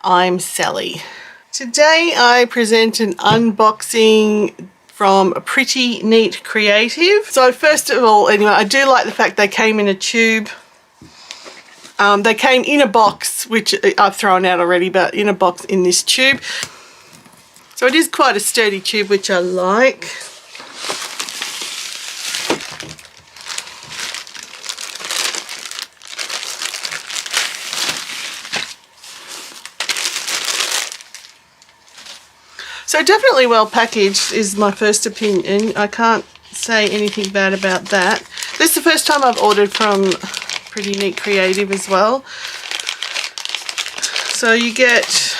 I'm Sally. Today I present an unboxing from Pretty Neat Creative. So first of all, anyway, I do like the fact they came in a tube. They came in a box, which I've thrown out already, but in a box in this tube. So it is quite a sturdy tube, which I like. So definitely well packaged is my first opinion. I can't say anything bad about that. This is the first time I've ordered from Pretty Neat Creative as well. So you get,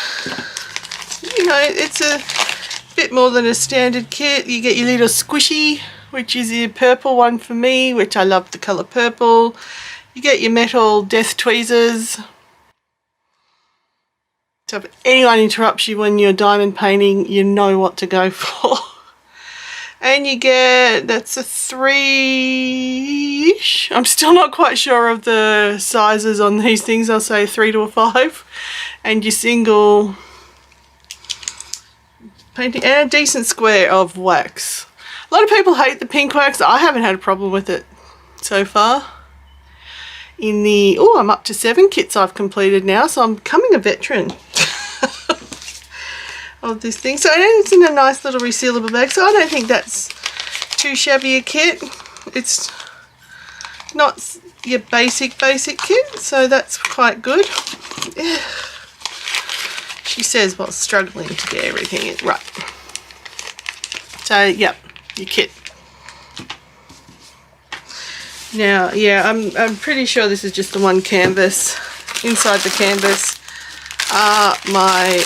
you know, it's a bit more than a standard kit. You get your little squishy, which is your purple one for me, which I love the colour purple. You get your metal death tweezers. So if anyone interrupts you when you're diamond painting, you know what to go for. And you get, that's a 3-ish. I'm still not quite sure of the sizes on these things. I'll say 3 to a 5. And your single painting and a decent square of wax. A lot of people hate the pink wax. I haven't had a problem with it so far. In the, oh, I'm up to 7 kits I've completed now, so I'm becoming a veteran of this thing. So it's in a nice little resealable bag, so I don't think that's too shabby a kit. It's not your basic kit, so that's quite good. Yeah. She says while struggling to get everything in. Right. So, yep, your kit. Now, yeah, I'm pretty sure this is just the one canvas. Inside the canvas are my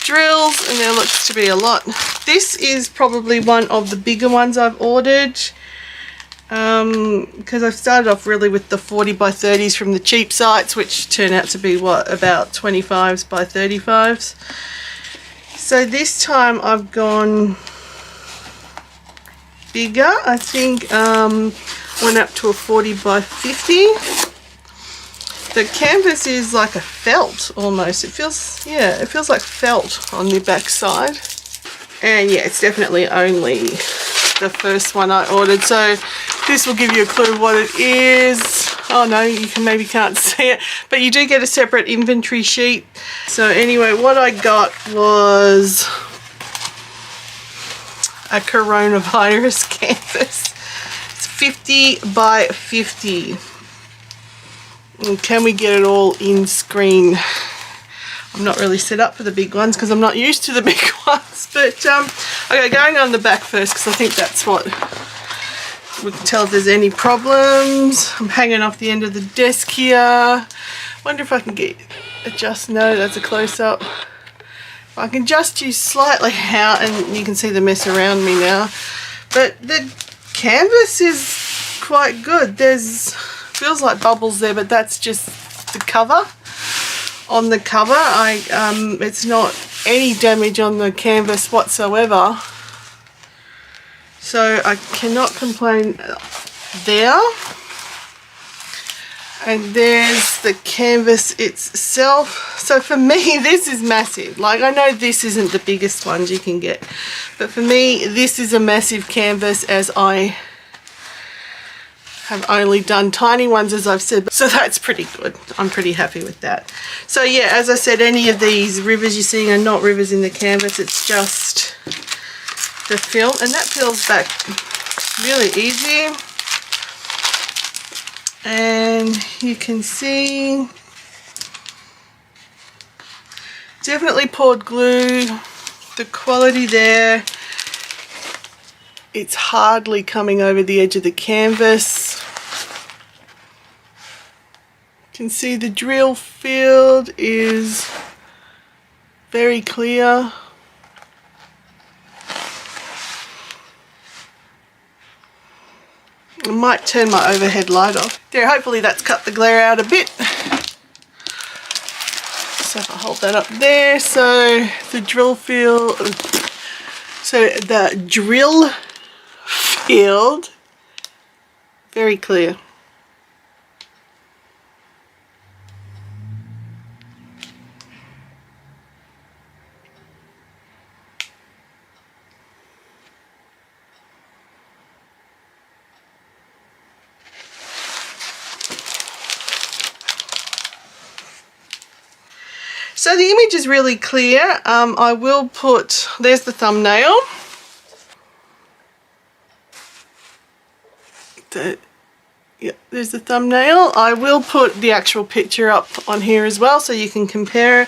drills, and there looks to be a lot. This is probably one of the bigger ones I've ordered, because I've started off really with the 40 by 30s from the cheap sites, which turn out to be what, about 25s by 35s. So this time I've gone bigger. I think went up to a 40 by 50. The canvas is like a felt almost. It feels, yeah, it feels like felt on the back side. And yeah, it's definitely only the first one I ordered. So this will give you a clue what it is. Oh no, you maybe can't see it, but you do get a separate inventory sheet. So anyway, what I got was a coronavirus canvas. It's 50 by 50. And can we get it all in screen? I'm not really set up for the big ones because I'm not used to the big ones. But okay, going on the back first because I think that's what we can tell if there's any problems. I'm hanging off the end of the desk here. Wonder if I can adjust. No, that's a close-up. I can just use slightly out and you can see the mess around me now. But the canvas is quite good. Feels like bubbles there, but that's just the cover. On the cover, it's not any damage on the canvas whatsoever. So I cannot complain there. And there's the canvas itself. So for me, this is massive. Like, I know this isn't the biggest ones you can get, but for me, this is a massive canvas, as I have only done tiny ones, as I've said. So that's pretty good. I'm pretty happy with that. So yeah, as I said, any of these rivers you're seeing are not rivers in the canvas. It's just the film, and that peels back really easy. And you can see definitely poured glue. The quality there, it's hardly coming over the edge of the canvas. You can see the drill field is very clear. I might turn my overhead light off. There, hopefully that's cut the glare out a bit. So if I hold that up there, so the drill field, very clear. So the image is really clear. I will put, there's the thumbnail. Yeah, there's the thumbnail. I will put the actual picture up on here as well so you can compare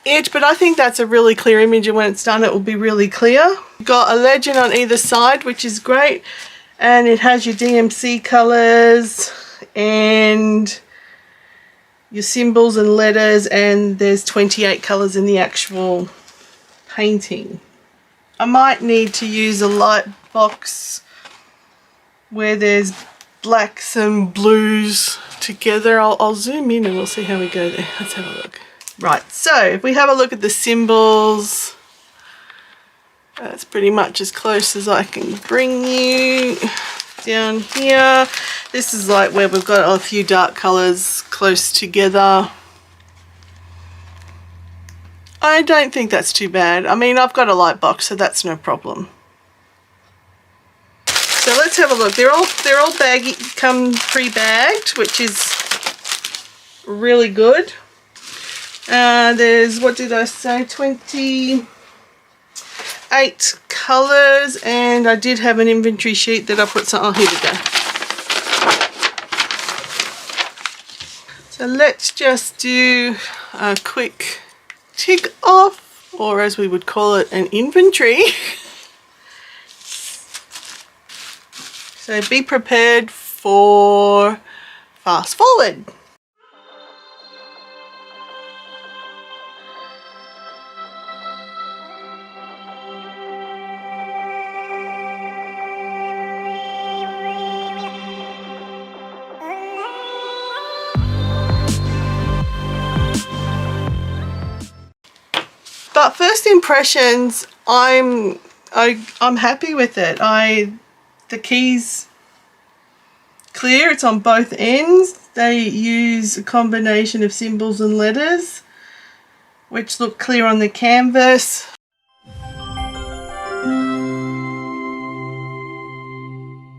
it, but I think that's a really clear image, and when it's done it will be really clear. Got a legend on either side, which is great, and it has your DMC colors and your symbols and letters, and there's 28 colors in the actual painting. I might need to use a light box where there's blacks and blues together. I'll zoom in and we'll see how we go there. Let's have a look. Right, so if we have a look at the symbols, that's pretty much as close as I can bring you. Down here, this is like where we've got a few dark colors close together. I don't think that's too bad. I mean, I've got a light box, so that's no problem. So let's have a look. They're all baggy, come pre-bagged, which is really good. There's, what did I say, 28 colours, and I did have an inventory sheet that I put some, oh, here we go. So let's just do a quick tick off, or as we would call it, an inventory. So be prepared for fast forward. But first impressions, I'm happy with it. The key's clear, it's on both ends. They use a combination of symbols and letters which look clear on the canvas.